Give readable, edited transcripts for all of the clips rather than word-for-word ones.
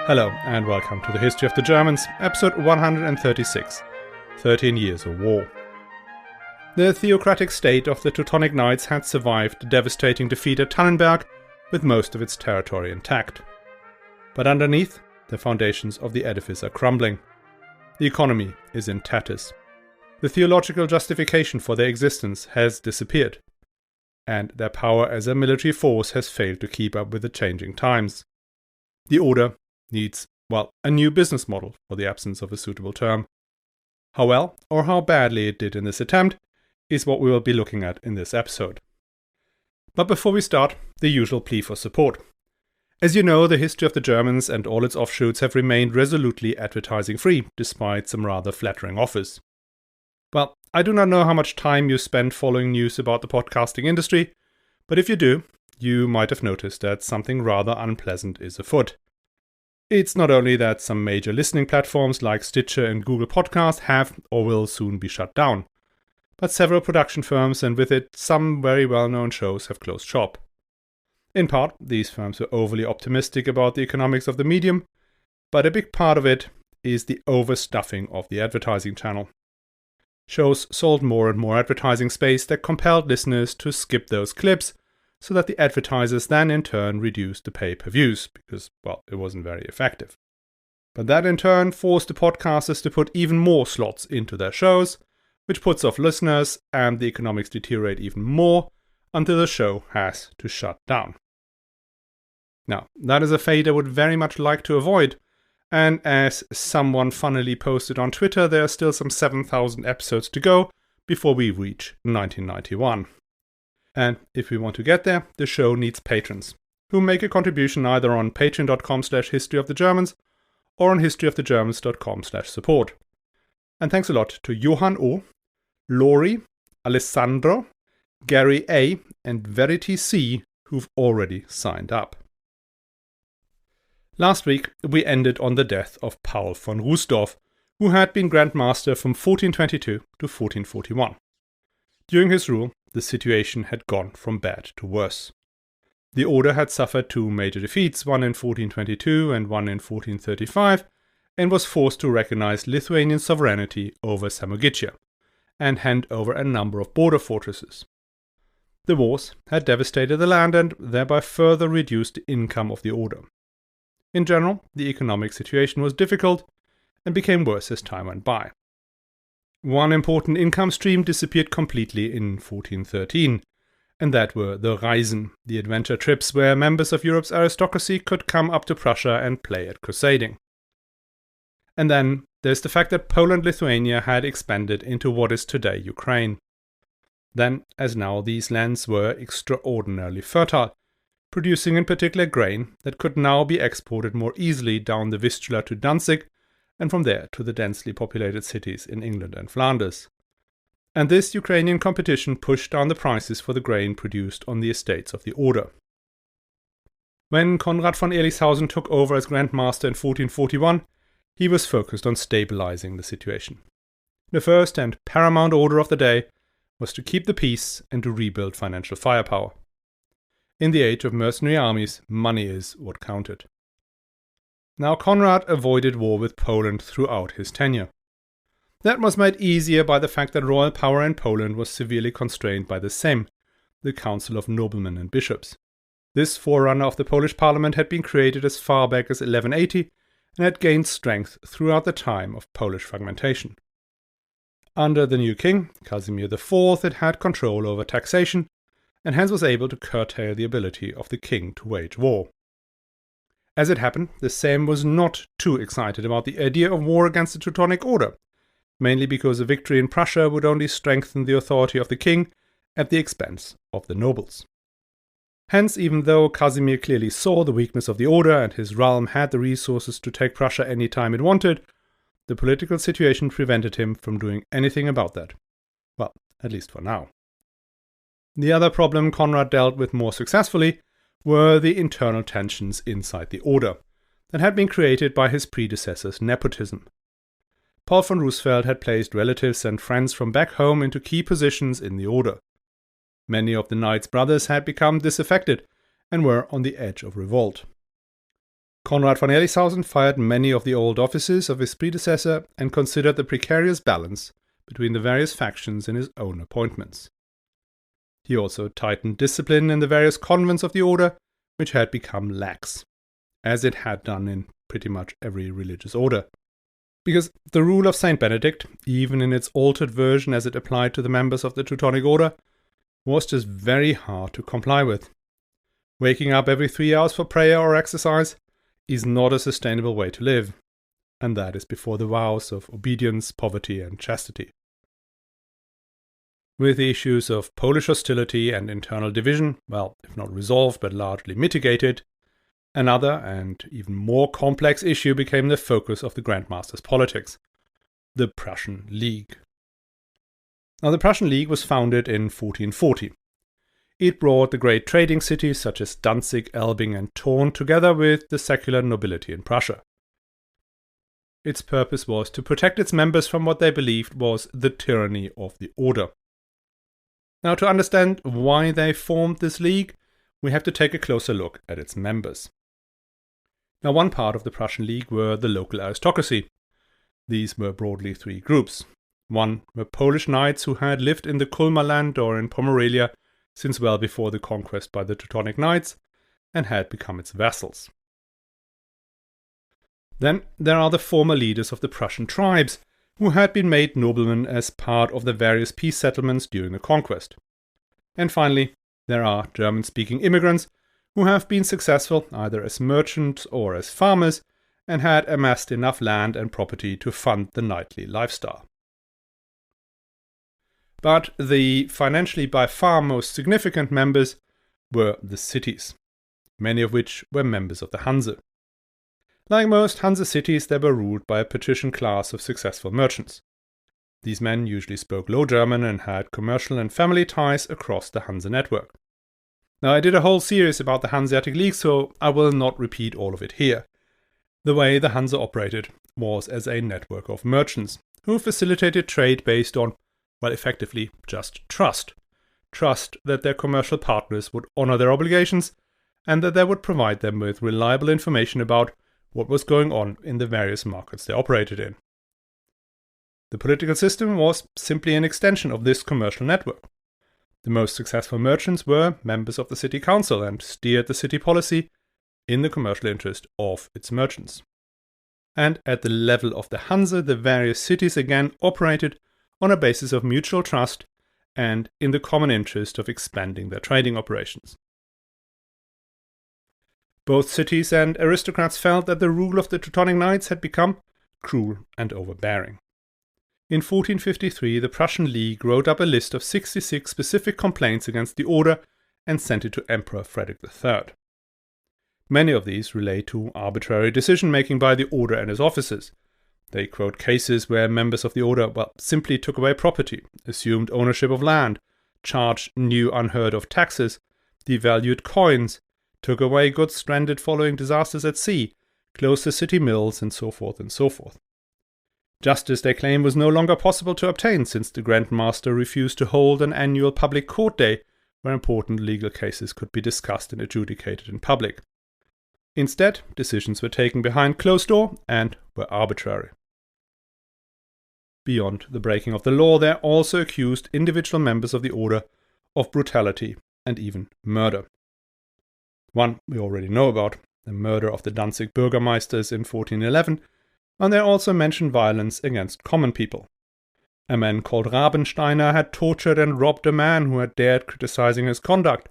Hello and welcome to the History of the Germans, episode 136, 13 Years of War. The theocratic state of the Teutonic Knights had survived the devastating defeat at Tannenberg with most of its territory intact. But underneath, the foundations of the edifice are crumbling. The economy is in tatters. The theological justification for their existence has disappeared, and their power as a military force has failed to keep up with the changing times. The order needs, a new business model for the absence of a suitable term. How well or how badly it did in this attempt is what we will be looking at in this episode. But before we start, the usual plea for support. As you know, the History of the Germans and all its offshoots have remained resolutely advertising free, despite some rather flattering offers. Well, I do not know how much time you spend following news about the podcasting industry, but if you do, you might have noticed that something rather unpleasant is afoot. It's not only that some major listening platforms like Stitcher and Google Podcasts have or will soon be shut down, but several production firms and with it some very well-known shows have closed shop. In part, these firms were overly optimistic about the economics of the medium, but a big part of it is the overstuffing of the advertising channel. Shows sold more and more advertising space that compelled listeners to skip those clips, so that the advertisers then in turn reduced the pay-per-views, because, it wasn't very effective. But that in turn forced the podcasters to put even more slots into their shows, which puts off listeners, and the economics deteriorate even more until the show has to shut down. Now, that is a fate I would very much like to avoid, and as someone funnily posted on Twitter, there are still some 7,000 episodes to go before we reach 1991. And if we want to get there, the show needs patrons, who make a contribution either on patreon.com/historyofthegermans or on historyofthegermans.com/support. And thanks a lot to Johan O, Lori, Alessandro, Gary A, and Verity C, who've already signed up. Last week, we ended on the death of Paul von Rußdorf, who had been Grand Master from 1422 to 1441. During his rule, the situation had gone from bad to worse. The order had suffered two major defeats, one in 1422 and one in 1435, and was forced to recognize Lithuanian sovereignty over Samogitia, and hand over a number of border fortresses. The wars had devastated the land and thereby further reduced the income of the order. In general, the economic situation was difficult and became worse as time went by. One important income stream disappeared completely in 1413, and that were the Reisen, the adventure trips where members of Europe's aristocracy could come up to Prussia and play at crusading. And then there's the fact that Poland-Lithuania had expanded into what is today Ukraine. Then, as now, these lands were extraordinarily fertile, producing in particular grain that could now be exported more easily down the Vistula to Danzig, and from there to the densely populated cities in England and Flanders. And this Ukrainian competition pushed down the prices for the grain produced on the estates of the order. When Konrad von Ehrlichshausen took over as Grand Master in 1441, he was focused on stabilizing the situation. The first and paramount order of the day was to keep the peace and to rebuild financial firepower. In the age of mercenary armies, money is what counted. Now, Konrad avoided war with Poland throughout his tenure. That was made easier by the fact that royal power in Poland was severely constrained by the Sejm, the Council of Noblemen and Bishops. This forerunner of the Polish parliament had been created as far back as 1180 and had gained strength throughout the time of Polish fragmentation. Under the new king, Casimir IV, it had control over taxation and hence was able to curtail the ability of the king to wage war. As it happened, the Sejm was not too excited about the idea of war against the Teutonic Order, mainly because a victory in Prussia would only strengthen the authority of the king at the expense of the nobles. Hence, even though Casimir clearly saw the weakness of the order and his realm had the resources to take Prussia any time it wanted, the political situation prevented him from doing anything about that. Well, at least for now. The other problem Konrad dealt with more successfully were the internal tensions inside the order that had been created by his predecessor's nepotism. Paul von Roosevelt had placed relatives and friends from back home into key positions in the order. Many of the Knights brothers had become disaffected and were on the edge of revolt. Konrad von Ehrlichshausen fired many of the old officers of his predecessor and considered the precarious balance between the various factions in his own appointments. He also tightened discipline in the various convents of the order, which had become lax, as it had done in pretty much every religious order. Because the rule of Saint Benedict, even in its altered version as it applied to the members of the Teutonic Order, was just very hard to comply with. Waking up every 3 hours for prayer or exercise is not a sustainable way to live, and that is before the vows of obedience, poverty, and chastity. With the issues of Polish hostility and internal division, well, if not resolved but largely mitigated, another and even more complex issue became the focus of the Grand Master's politics: the Prussian League. Now, the Prussian League was founded in 1440. It brought the great trading cities such as Danzig, Elbing, and Thorn together with the secular nobility in Prussia. Its purpose was to protect its members from what they believed was the tyranny of the order. Now, to understand why they formed this league, we have to take a closer look at its members. Now, one part of the Prussian League were the local aristocracy. These were broadly 3 groups. One were Polish knights who had lived in the Kulmer land or in Pomerania since well before the conquest by the Teutonic Knights and had become its vassals. Then there are the former leaders of the Prussian tribes, who had been made noblemen as part of the various peace settlements during the conquest. And finally, there are German-speaking immigrants who have been successful either as merchants or as farmers and had amassed enough land and property to fund the knightly lifestyle. But the financially by far most significant members were the cities, many of which were members of the Hanse. Like most Hanse cities, they were ruled by a patrician class of successful merchants. These men usually spoke Low German and had commercial and family ties across the Hanse network. Now, I did a whole series about the Hanseatic League, so I will not repeat all of it here. The way the Hanse operated was as a network of merchants who facilitated trade based on, well, effectively just trust. Trust that their commercial partners would honor their obligations and that they would provide them with reliable information about what was going on in the various markets they operated in. The political system was simply an extension of this commercial network. The most successful merchants were members of the city council and steered the city policy in the commercial interest of its merchants. And at the level of the Hanse, the various cities again operated on a basis of mutual trust and in the common interest of expanding their trading operations. Both cities and aristocrats felt that the rule of the Teutonic Knights had become cruel and overbearing. In 1453, the Prussian League wrote up a list of 66 specific complaints against the order and sent it to Emperor Frederick III. Many of these relate to arbitrary decision-making by the order and its officers. They quote cases where members of the order simply took away property, assumed ownership of land, charged new unheard-of taxes, devalued coins, took away goods stranded following disasters at sea, closed the city mills, and so forth and so forth. Justice, they claim, was no longer possible to obtain since the Grand Master refused to hold an annual public court day where important legal cases could be discussed and adjudicated in public. Instead, decisions were taken behind closed door and were arbitrary. Beyond the breaking of the law, they also accused individual members of the order of brutality and even murder. One we already know about, the murder of the Danzig burgomeisters in 1411, and they also mention violence against common people. A man called Rabensteiner had tortured and robbed a man who had dared criticizing his conduct,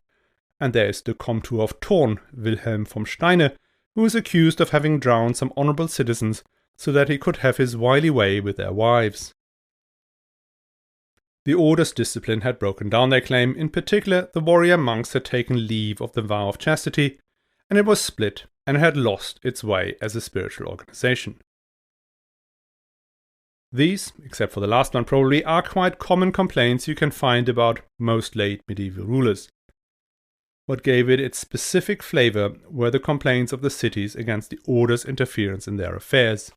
and there is the Comtur of Thorn, Wilhelm vom Steine, who is accused of having drowned some honorable citizens so that he could have his wily way with their wives. The order's discipline had broken down, they claim. In particular, the warrior monks had taken leave of the vow of chastity, and it was split and had lost its way as a spiritual organization. These, except for the last one probably, are quite common complaints you can find about most late medieval rulers. What gave it its specific flavor were the complaints of the cities against the order's interference in their affairs.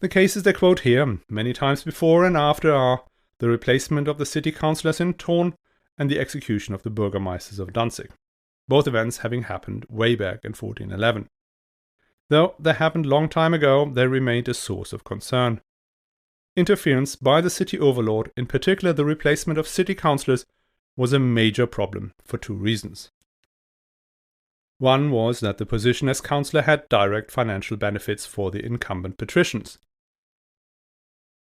The cases they quote here, many times before and after, are the replacement of the city councillors in Thorn and the execution of the burgomeisters of Danzig, both events having happened way back in 1411. Though they happened long time ago, they remained a source of concern. Interference by the city overlord, in particular the replacement of city councillors, was a major problem for two reasons. One was that the position as councillor had direct financial benefits for the incumbent patricians.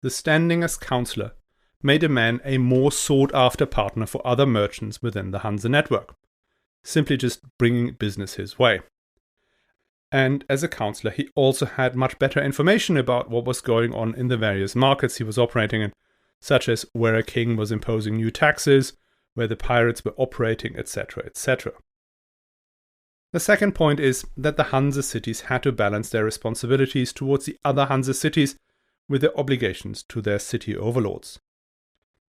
The standing as councillor made a man a more sought-after partner for other merchants within the Hanse network, simply just bringing business his way. And as a councillor, he also had much better information about what was going on in the various markets he was operating in, such as where a king was imposing new taxes, where the pirates were operating, etc., etc. The second point is that the Hanse cities had to balance their responsibilities towards the other Hanse cities with their obligations to their city overlords.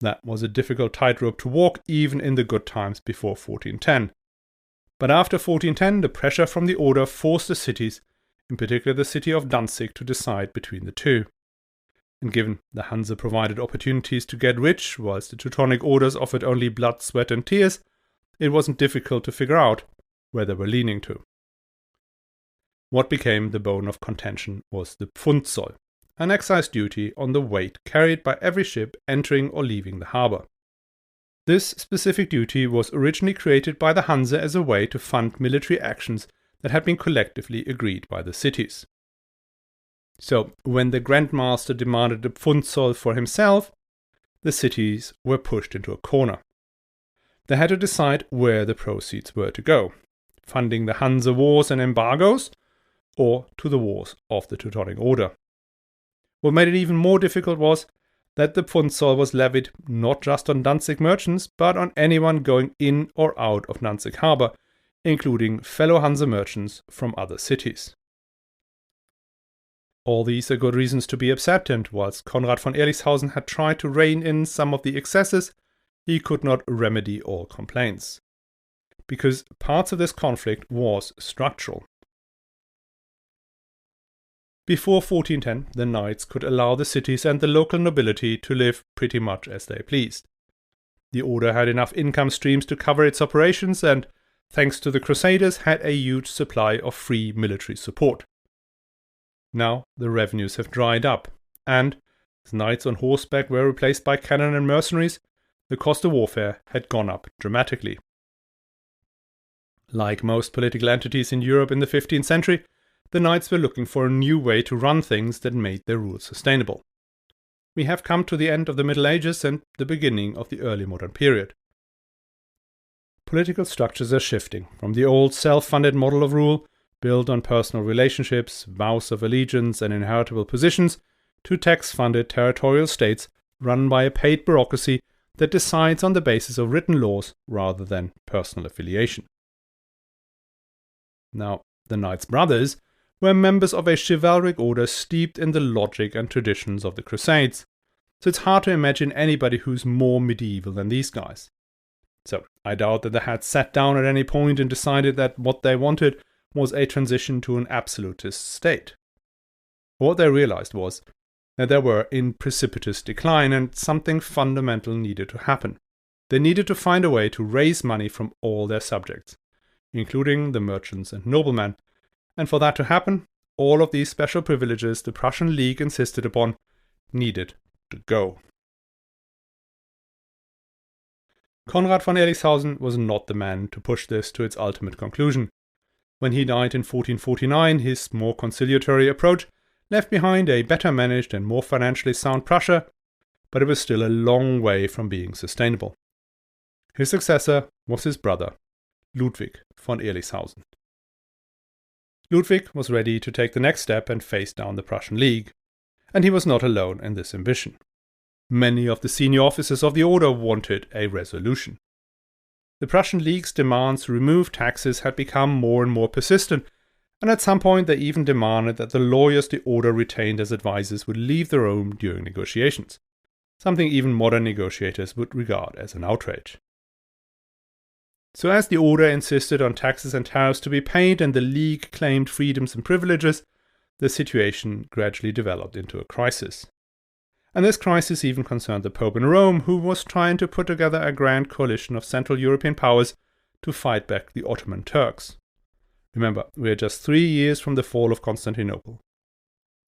That was a difficult tightrope to walk even in the good times before 1410. But after 1410, the pressure from the order forced the cities, in particular the city of Danzig, to decide between the two. And given the Hanse provided opportunities to get rich, whilst the Teutonic orders offered only blood, sweat and tears, it wasn't difficult to figure out where they were leaning to. What became the bone of contention was the Pfundzoll, an excise duty on the weight carried by every ship entering or leaving the harbour. This specific duty was originally created by the Hanse as a way to fund military actions that had been collectively agreed by the cities. So, when the Grand Master demanded the Pfundzoll for himself, the cities were pushed into a corner. They had to decide where the proceeds were to go, funding the Hanse wars and embargoes, or to the wars of the Teutonic Order. What made it even more difficult was that the Pfundzoll was levied not just on Danzig merchants, but on anyone going in or out of Danzig harbour, including fellow Hanse merchants from other cities. All these are good reasons to be upset, and whilst Konrad von Ehrlichshausen had tried to rein in some of the excesses, he could not remedy all complaints. Because parts of this conflict was structural. Before 1410, the knights could allow the cities and the local nobility to live pretty much as they pleased. The order had enough income streams to cover its operations and, thanks to the Crusaders, had a huge supply of free military support. Now the revenues have dried up, and, as knights on horseback were replaced by cannon and mercenaries, the cost of warfare had gone up dramatically. Like most political entities in Europe in the 15th century, the knights were looking for a new way to run things that made their rule sustainable. We have come to the end of the Middle Ages and the beginning of the early modern period. Political structures are shifting from the old self-funded model of rule, built on personal relationships, vows of allegiance and inheritable positions, to tax-funded territorial states run by a paid bureaucracy that decides on the basis of written laws rather than personal affiliation. Now, the Knights Brothers were members of a chivalric order steeped in the logic and traditions of the Crusades, so it's hard to imagine anybody who's more medieval than these guys. So I doubt that they had sat down at any point and decided that what they wanted was a transition to an absolutist state. What they realized was that they were in precipitous decline and something fundamental needed to happen. They needed to find a way to raise money from all their subjects, including the merchants and noblemen, and for that to happen, all of these special privileges the Prussian League insisted upon needed to go. Konrad von Ehrlichshausen was not the man to push this to its ultimate conclusion. When he died in 1449, his more conciliatory approach left behind a better managed and more financially sound Prussia, but it was still a long way from being sustainable. His successor was his brother, Ludwig von Ehrlichshausen. Ludwig was ready to take the next step and face down the Prussian League, and he was not alone in this ambition. Many of the senior officers of the order wanted a resolution. The Prussian League's demands to remove taxes had become more and more persistent, and at some point they even demanded that the lawyers the order retained as advisors would leave the room during negotiations, something even modern negotiators would regard as an outrage. So as the order insisted on taxes and tariffs to be paid and the League claimed freedoms and privileges, the situation gradually developed into a crisis. And this crisis even concerned the Pope in Rome, who was trying to put together a grand coalition of Central European powers to fight back the Ottoman Turks. Remember, we are just 3 years from the fall of Constantinople.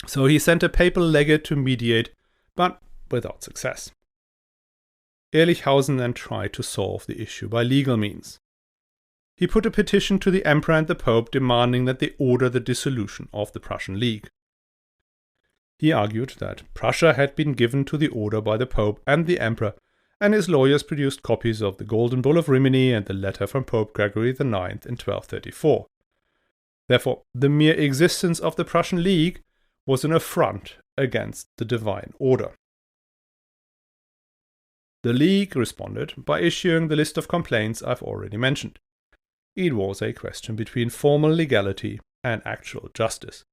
So he sent a papal legate to mediate, but without success. Ehrlichhausen then tried to solve the issue by legal means. He put a petition to the Emperor and the Pope demanding that they order the dissolution of the Prussian League. He argued that Prussia had been given to the order by the Pope and the Emperor, and his lawyers produced copies of the Golden Bull of Rimini and the letter from Pope Gregory IX in 1234. Therefore, the mere existence of the Prussian League was an affront against the divine order. The League responded by issuing the list of complaints I've already mentioned. It was a question between formal legality and actual justice.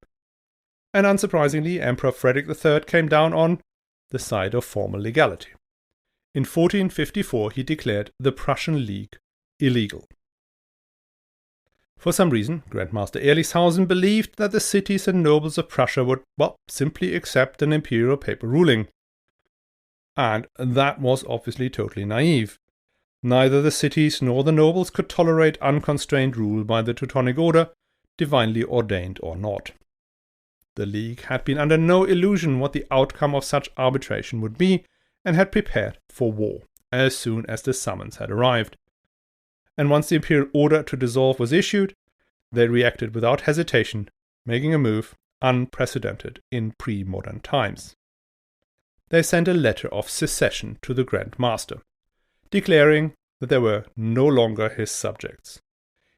And unsurprisingly, Emperor Frederick III came down on the side of formal legality. In 1454 he declared the Prussian League illegal. For some reason, Grandmaster Ehrlichhausen believed that the cities and nobles of Prussia would, simply accept an imperial papal ruling. And that was obviously totally naive. Neither the cities nor the nobles could tolerate unconstrained rule by the Teutonic Order, divinely ordained or not. The League had been under no illusion what the outcome of such arbitration would be, and had prepared for war as soon as the summons had arrived. And once the imperial order to dissolve was issued, they reacted without hesitation, making a move unprecedented in pre-modern times. They sent a letter of secession to the Grand Master, declaring that they were no longer his subjects.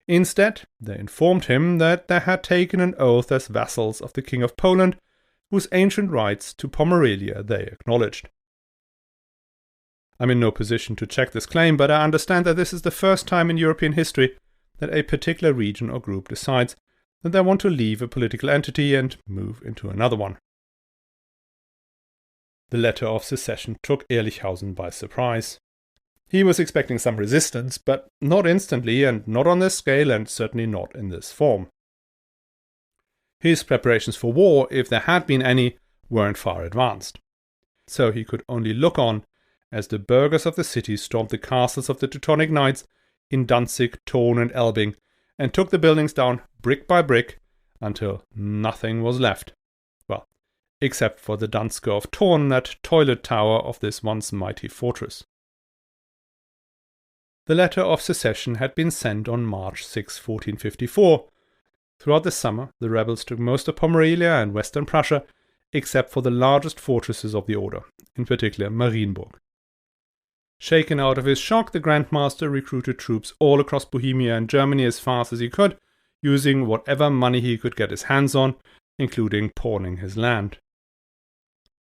Instead, they informed him that they had taken an oath as vassals of the King of Poland, whose ancient rights to Pomerania they acknowledged. I'm in no position to check this claim, but I understand that this is the first time in European history that a particular region or group decides that they want to leave a political entity and move into another one. The letter of secession took Ehrlichhausen by surprise. He was expecting some resistance, but not instantly and not on this scale and certainly not in this form. His preparations for war, if there had been any, weren't far advanced. So he could only look on as the burghers of the city stormed the castles of the Teutonic Knights in Danzig, Thon and Elbing, and took the buildings down brick by brick until nothing was left. Well, except for the Danske of Thon, that toilet tower of this once mighty fortress. The letter of secession had been sent on March 6, 1454. Throughout the summer, the rebels took most of Pomerania and western Prussia, except for the largest fortresses of the order, in particular Marienburg. Shaken out of his shock, the Grand Master recruited troops all across Bohemia and Germany as fast as he could, using whatever money he could get his hands on, including pawning his land.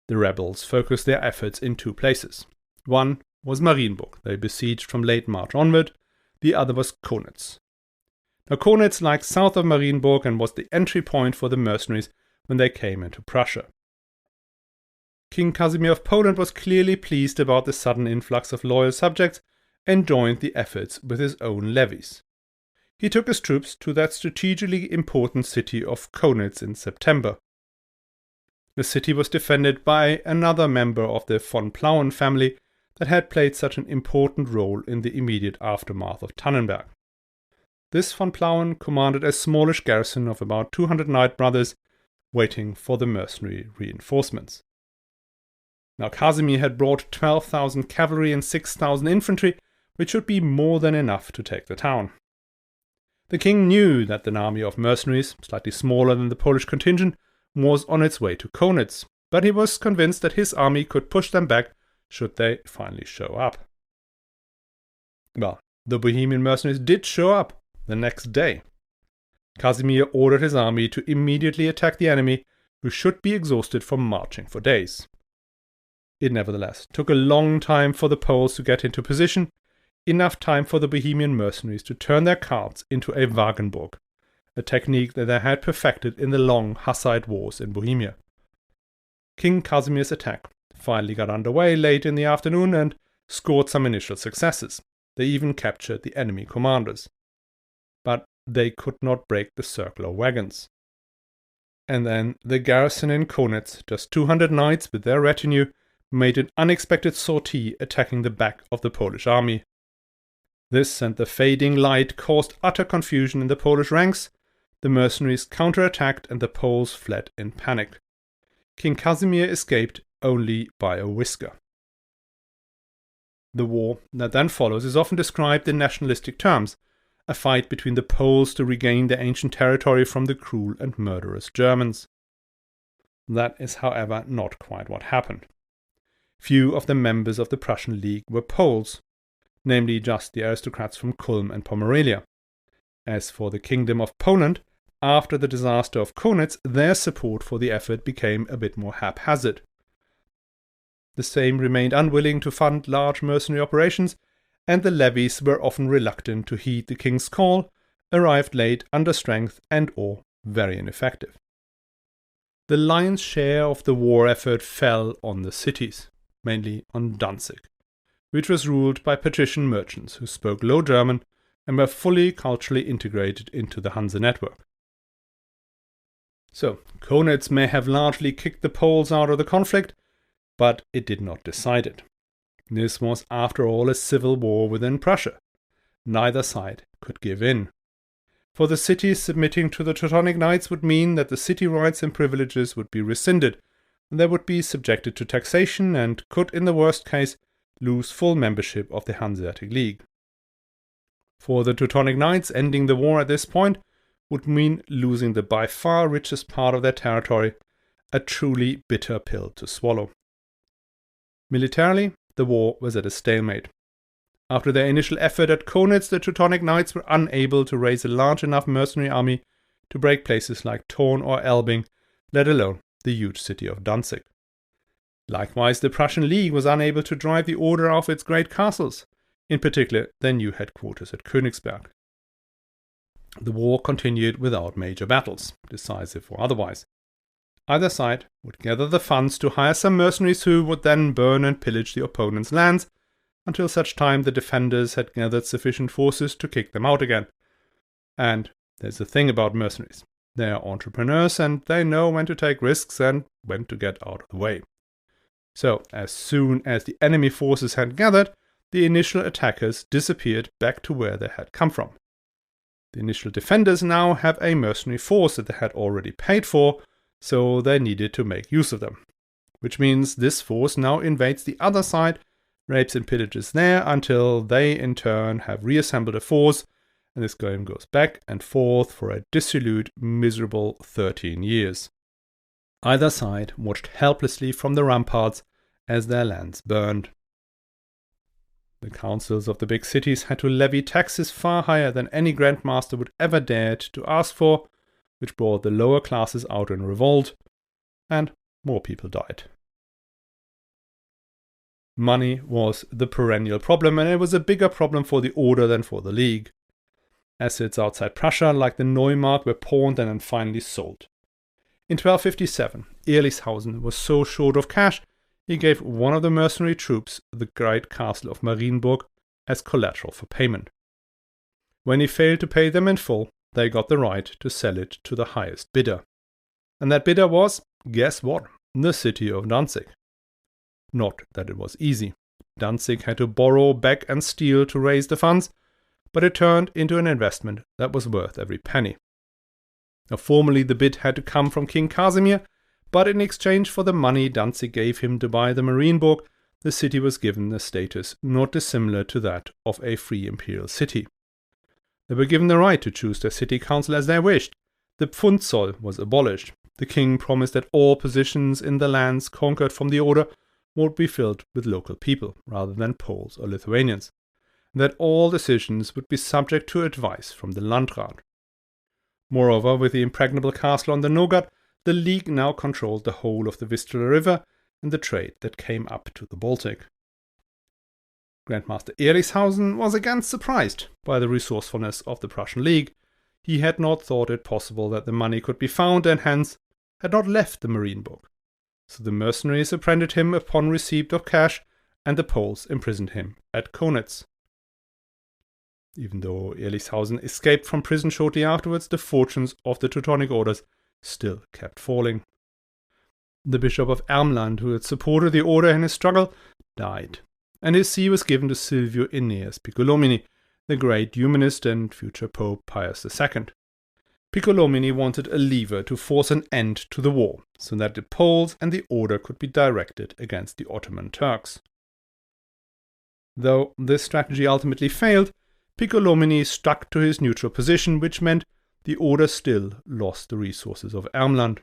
The rebels focused their efforts in two places. One was Marienburg, they besieged from late March onward. The other was Konitz. Now Konitz lies south of Marienburg and was the entry point for the mercenaries when they came into Prussia. King Casimir of Poland was clearly pleased about the sudden influx of loyal subjects and joined the efforts with his own levies. He took his troops to that strategically important city of Konitz in September. The city was defended by another member of the von Plauen family that had played such an important role in the immediate aftermath of Tannenberg. This von Plauen commanded a smallish garrison of about 200 knight brothers waiting for the mercenary reinforcements. Now Casimir had brought 12,000 cavalry and 6,000 infantry, which should be more than enough to take the town. The king knew that an army of mercenaries, slightly smaller than the Polish contingent, was on its way to Konitz, but he was convinced that his army could push them back should they finally show up. Well, the Bohemian mercenaries did show up the next day. Casimir ordered his army to immediately attack the enemy, who should be exhausted from marching for days. It nevertheless took a long time for the Poles to get into position, enough time for the Bohemian mercenaries to turn their carts into a Wagenburg, a technique that they had perfected in the long Hussite wars in Bohemia. King Casimir's attack finally got underway late in the afternoon and scored some initial successes. They even captured the enemy commanders. But they could not break the circle of wagons. And then the garrison in Konitz, just 200 knights with their retinue, made an unexpected sortie attacking the back of the Polish army. This and the fading light caused utter confusion in the Polish ranks, the mercenaries counterattacked and the Poles fled in panic. King Casimir escaped only by a whisker. The war that then follows is often described in nationalistic terms, a fight between the Poles to regain their ancient territory from the cruel and murderous Germans. That is, however, not quite what happened. Few of the members of the Prussian League were Poles, namely just the aristocrats from Kulm and Pomerania. As for the Kingdom of Poland, after the disaster of Konitz, their support for the effort became a bit more haphazard. The Sejm remained unwilling to fund large mercenary operations, and the levies were often reluctant to heed the king's call, arrived late, under strength, and/or very ineffective. The lion's share of the war effort fell on the cities, mainly on Danzig, which was ruled by patrician merchants who spoke Low German and were fully culturally integrated into the Hanse network. So, Konitz may have largely kicked the Poles out of the conflict, but it did not decide it. This was, after all, a civil war within Prussia. Neither side could give in. For the cities, submitting to the Teutonic Knights would mean that the city rights and privileges would be rescinded, and they would be subjected to taxation and could, in the worst case, lose full membership of the Hanseatic League. For the Teutonic Knights, ending the war at this point would mean losing the by far richest part of their territory, a truly bitter pill to swallow. Militarily, the war was at a stalemate. After their initial effort at Konitz, the Teutonic Knights were unable to raise a large enough mercenary army to break places like Thorn or Elbing, let alone the huge city of Danzig. Likewise, the Prussian League was unable to drive the order off its great castles, in particular their new headquarters at Königsberg. The war continued without major battles, decisive or otherwise. Either side would gather the funds to hire some mercenaries who would then burn and pillage the opponent's lands, until such time the defenders had gathered sufficient forces to kick them out again. And there's the thing about mercenaries. They are entrepreneurs and they know when to take risks and when to get out of the way. So, as soon as the enemy forces had gathered, the initial attackers disappeared back to where they had come from. The initial defenders now have a mercenary force that they had already paid for, so they needed to make use of them. Which means this force now invades the other side, rapes and pillages there until they in turn have reassembled a force, and this game goes back and forth for a dissolute, miserable 13 years. Either side watched helplessly from the ramparts as their lands burned. The councils of the big cities had to levy taxes far higher than any grandmaster would ever dared to ask for, which brought the lower classes out in revolt, and more people died. Money was the perennial problem, and it was a bigger problem for the Order than for the League. Assets outside Prussia, like the Neumark, were pawned and then finally sold. In 1257, Ehrlichshausen was so short of cash, he gave one of the mercenary troops the great castle of Marienburg as collateral for payment. When he failed to pay them in full, they got the right to sell it to the highest bidder. And that bidder was, guess what, the city of Danzig. Not that it was easy. Danzig had to borrow, beg and steal to raise the funds, but it turned into an investment that was worth every penny. Now, formally the bid had to come from King Casimir, but in exchange for the money Danzig gave him to buy the Marienburg, the city was given a status not dissimilar to that of a free imperial city. They were given the right to choose their city council as they wished. The Pfundzoll was abolished. The king promised that all positions in the lands conquered from the Order would be filled with local people, rather than Poles or Lithuanians, and that all decisions would be subject to advice from the Landrat. Moreover, with the impregnable castle on the Nogat, the League now controlled the whole of the Vistula River and the trade that came up to the Baltic. Grandmaster Ehrlichshausen was again surprised by the resourcefulness of the Prussian League. He had not thought it possible that the money could be found and hence had not left the Marienburg. So the mercenaries apprenticed him upon receipt of cash, and the Poles imprisoned him at Konitz. Even though Ehrlichshausen escaped from prison shortly afterwards, the fortunes of the Teutonic Orders still kept falling. The Bishop of Ermland, who had supported the Order in his struggle, died, and his see was given to Silvio Aeneas Piccolomini, the great humanist and future Pope Pius II. Piccolomini wanted a lever to force an end to the war, so that the Poles and the order could be directed against the Ottoman Turks. Though this strategy ultimately failed, Piccolomini stuck to his neutral position, which meant the order still lost the resources of Ermland.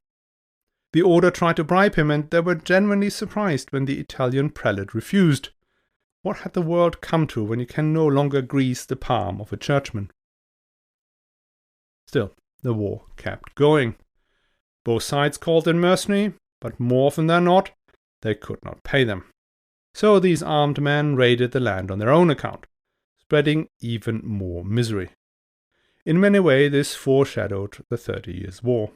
The order tried to bribe him, and they were genuinely surprised when the Italian prelate refused. What had the world come to when you can no longer grease the palm of a churchman? Still, the war kept going. Both sides called in mercenary, but more often than not, they could not pay them. So these armed men raided the land on their own account, spreading even more misery. In many ways, this foreshadowed the 30 Years' War.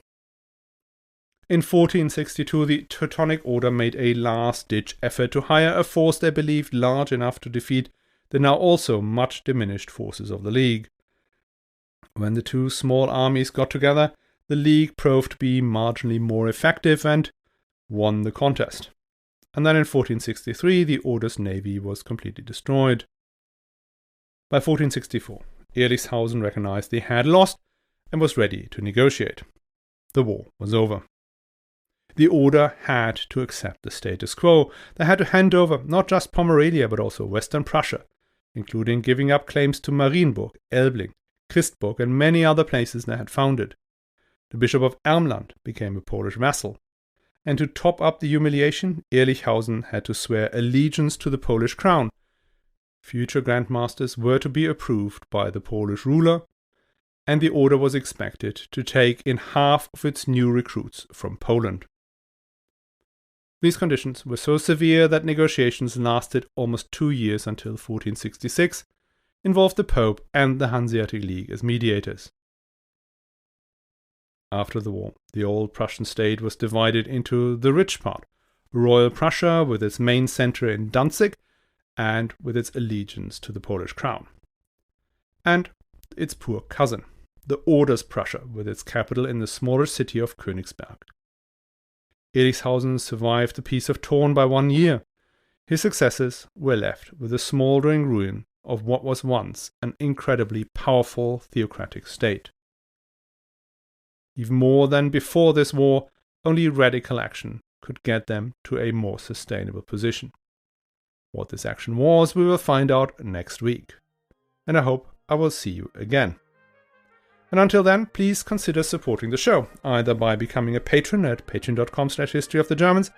In 1462, the Teutonic Order made a last-ditch effort to hire a force they believed large enough to defeat the now also much diminished forces of the League. When the two small armies got together, the League proved to be marginally more effective and won the contest. And then in 1463, the Order's navy was completely destroyed. By 1464, Ehrlichshausen recognized they had lost and was ready to negotiate. The war was over. The Order had to accept the status quo. They had to hand over not just Pomerania but also Western Prussia, including giving up claims to Marienburg, Elbling, Christburg and many other places they had founded. The Bishop of Ermland became a Polish vassal. And to top up the humiliation, Ehrlichhausen had to swear allegiance to the Polish crown. Future grandmasters were to be approved by the Polish ruler, and the order was expected to take in half of its new recruits from Poland. These conditions were so severe that negotiations lasted almost 2 years until 1466, involved the Pope and the Hanseatic League as mediators. After the war, the old Prussian state was divided into the rich part, Royal Prussia with its main center in Danzig and with its allegiance to the Polish crown, and its poor cousin, the Order's Prussia with its capital in the smaller city of Königsberg. Ehrlichshausen survived the Peace of Thorn by 1 year. His successors were left with the smouldering ruin of what was once an incredibly powerful theocratic state. Even more than before this war, only radical action could get them to a more sustainable position. What this action was, we will find out next week. And I hope I will see you again. And until then, please consider supporting the show, either by becoming a patron at patreon.com/historyofthegermans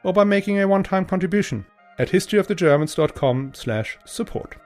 or by making a one-time contribution at historyofthegermans.com/support.